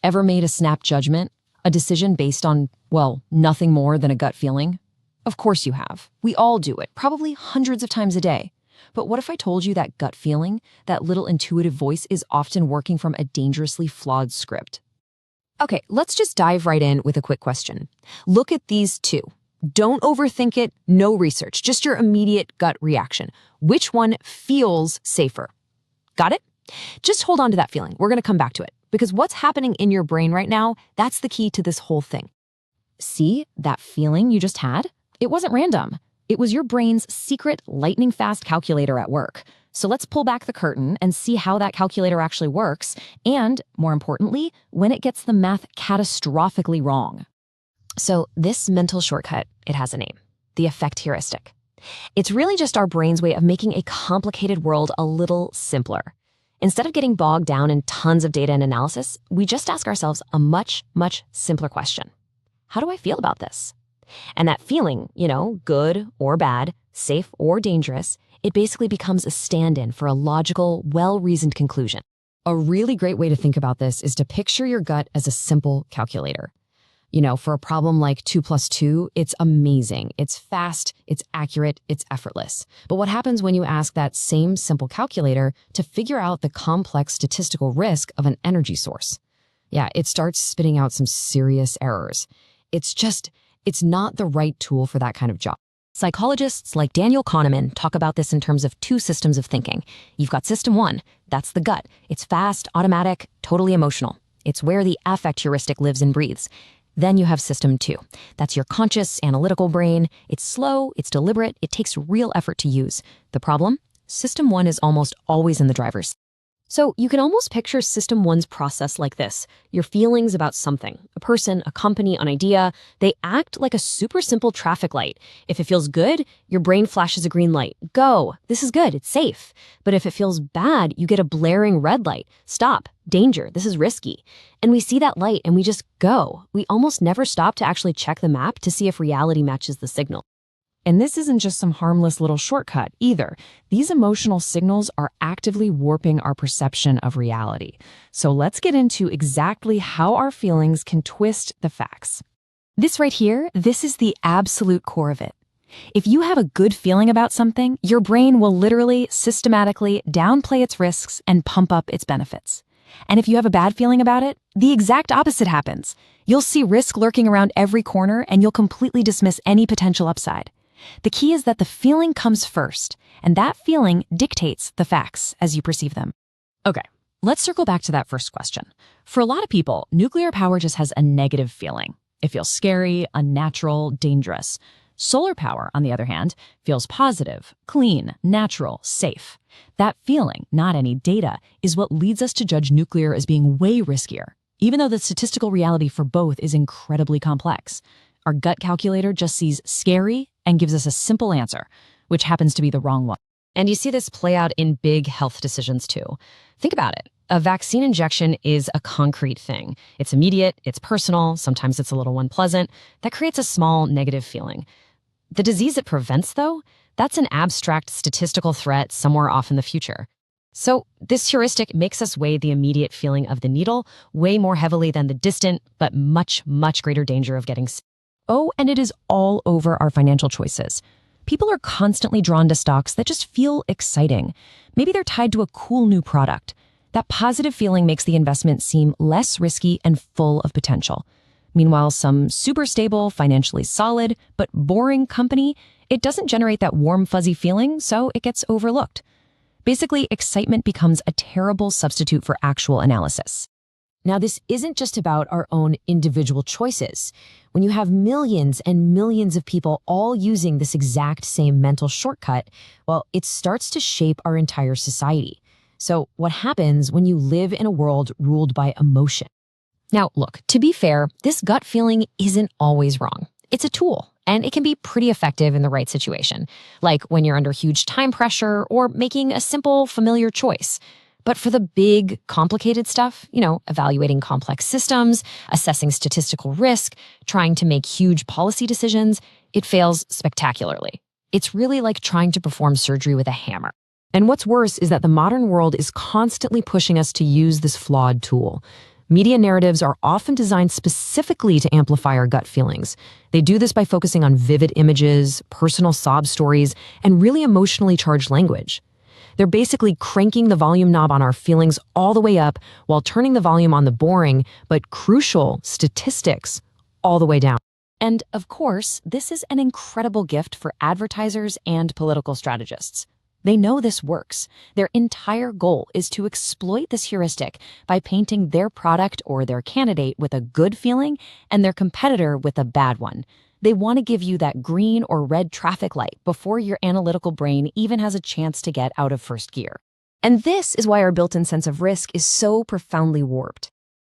Ever made a snap judgment? A decision based on, well, nothing more than a gut feeling? Of course you have. We all do it, probably hundreds of times a day. But what if I told you that gut feeling, that little intuitive voice, is often working from a dangerously flawed script? Okay, let's just dive right in with a quick question. Look at these two. Don't overthink it, no research, just your immediate gut reaction. Which one feels safer? Got it? Just hold on to that feeling. We're going to come back to it. Because what's happening in your brain right now, that's the key to this whole thing. See that feeling you just had? It wasn't random. It was your brain's secret lightning-fast calculator at work. So let's pull back the curtain and see how that calculator actually works, and, more importantly, when it gets the math catastrophically wrong. So this mental shortcut, it has a name, the Affect Heuristic. It's really just our brain's way of making a complicated world a little simpler. Instead of getting bogged down in tons of data and analysis, we just ask ourselves a much, much simpler question. How do I feel about this? And that feeling, good or bad, safe or dangerous, it basically becomes a stand-in for a logical, well-reasoned conclusion. A really great way to think about this is to picture your gut as a simple calculator. For a problem like 2 + 2, it's amazing. It's fast, it's accurate, it's effortless. But what happens when you ask that same simple calculator to figure out the complex statistical risk of an energy source? Yeah, it starts spitting out some serious errors. It's not the right tool for that kind of job. Psychologists like Daniel Kahneman talk about this in terms of two systems of thinking. You've got system one, that's the gut. It's fast, automatic, totally emotional. It's where the affect heuristic lives and breathes. Then you have system two. That's your conscious, analytical brain. It's slow, it's deliberate, it takes real effort to use. The problem? System one is almost always in the driver's seat. So you can almost picture system one's process like this. Your feelings about something, a person, a company, an idea, they act like a super simple traffic light. If it feels good, your brain flashes a green light. Go, this is good, it's safe. But if it feels bad, you get a blaring red light. Stop, danger, this is risky. And we see that light and we just go. We almost never stop to actually check the map to see if reality matches the signal. And this isn't just some harmless little shortcut either. These emotional signals are actively warping our perception of reality. So let's get into exactly how our feelings can twist the facts. This right here, this is the absolute core of it. If you have a good feeling about something, your brain will literally, systematically downplay its risks and pump up its benefits. And if you have a bad feeling about it, the exact opposite happens. You'll see risk lurking around every corner and you'll completely dismiss any potential upside. The key is that the feeling comes first, and that feeling dictates the facts as you perceive them. Okay, let's circle back to that first question. For a lot of people, nuclear power just has a negative feeling. It feels scary, unnatural, dangerous. Solar power, on the other hand, feels positive, clean, natural, safe. That feeling, not any data, is what leads us to judge nuclear as being way riskier, even though the statistical reality for both is incredibly complex. Our gut calculator just sees scary and gives us a simple answer, which happens to be the wrong one. And you see this play out in big health decisions too. Think about it. A vaccine injection is a concrete thing. It's immediate, it's personal, sometimes it's a little unpleasant. That creates a small negative feeling. The disease it prevents, though, that's an abstract statistical threat somewhere off in the future. So this heuristic makes us weigh the immediate feeling of the needle way more heavily than the distant, but much, much greater danger of getting sick. Oh, and it is all over our financial choices. People are constantly drawn to stocks that just feel exciting. Maybe they're tied to a cool new product. That positive feeling makes the investment seem less risky and full of potential. Meanwhile, some super stable, financially solid, but boring company, it doesn't generate that warm, fuzzy feeling, so it gets overlooked. Basically, excitement becomes a terrible substitute for actual analysis. Now, this isn't just about our own individual choices. When you have millions and millions of people all using this exact same mental shortcut, well, it starts to shape our entire society. So what happens when you live in a world ruled by emotion? Now, look, to be fair, this gut feeling isn't always wrong. It's a tool, and it can be pretty effective in the right situation, like when you're under huge time pressure or making a simple, familiar choice. But for the big, complicated stuff, evaluating complex systems, assessing statistical risk, trying to make huge policy decisions, it fails spectacularly. It's really like trying to perform surgery with a hammer. And what's worse is that the modern world is constantly pushing us to use this flawed tool. Media narratives are often designed specifically to amplify our gut feelings. They do this by focusing on vivid images, personal sob stories, and really emotionally charged language. They're basically cranking the volume knob on our feelings all the way up while turning the volume on the boring but crucial statistics all the way down. And of course, this is an incredible gift for advertisers and political strategists. They know this works. Their entire goal is to exploit this heuristic by painting their product or their candidate with a good feeling and their competitor with a bad one. They want to give you that green or red traffic light before your analytical brain even has a chance to get out of first gear. And this is why our built-in sense of risk is so profoundly warped.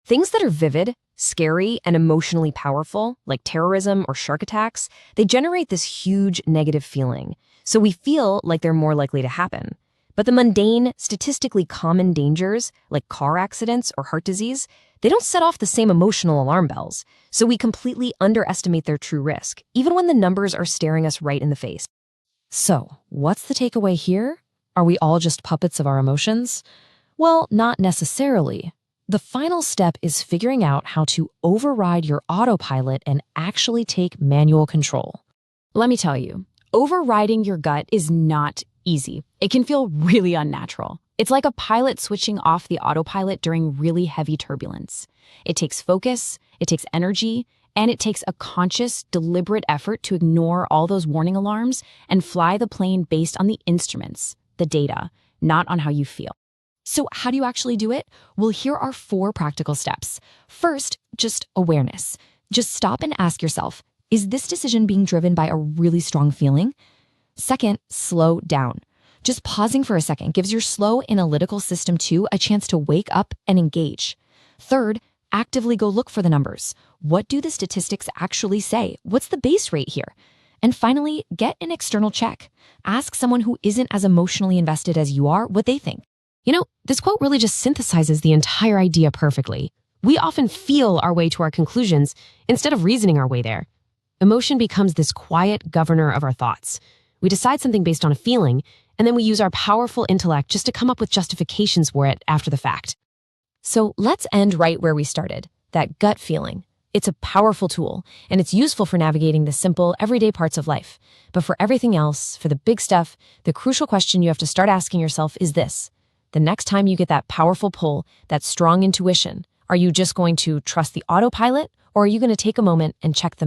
Things that are vivid, scary, and emotionally powerful, like terrorism or shark attacks, they generate this huge negative feeling. So we feel like they're more likely to happen. But the mundane, statistically common dangers, like car accidents or heart disease, they don't set off the same emotional alarm bells. So we completely underestimate their true risk, even when the numbers are staring us right in the face. So, what's the takeaway here? Are we all just puppets of our emotions? Well, not necessarily. The final step is figuring out how to override your autopilot and actually take manual control. Let me tell you, overriding your gut is not easy. It can feel really unnatural. It's like a pilot switching off the autopilot during really heavy turbulence. It takes focus, it takes energy, and it takes a conscious, deliberate effort to ignore all those warning alarms and fly the plane based on the instruments, the data, not on how you feel. So how do you actually do it? Well, here are 4 practical steps. First, just awareness. Just stop and ask yourself, is this decision being driven by a really strong feeling? Second, slow down. Just pausing for a second gives your slow analytical system too a chance to wake up and engage. Third, actively go look for the numbers. What do the statistics actually say? What's the base rate here? And finally, get an external check. Ask someone who isn't as emotionally invested as you are what they think. You know, this quote really just synthesizes the entire idea perfectly. We often feel our way to our conclusions instead of reasoning our way there. Emotion becomes this quiet governor of our thoughts. We decide something based on a feeling, and then we use our powerful intellect just to come up with justifications for it after the fact. So let's end right where we started, that gut feeling. It's a powerful tool, and it's useful for navigating the simple, everyday parts of life. But for everything else, for the big stuff, the crucial question you have to start asking yourself is this. The next time you get that powerful pull, that strong intuition, are you just going to trust the autopilot, or are you going to take a moment and check the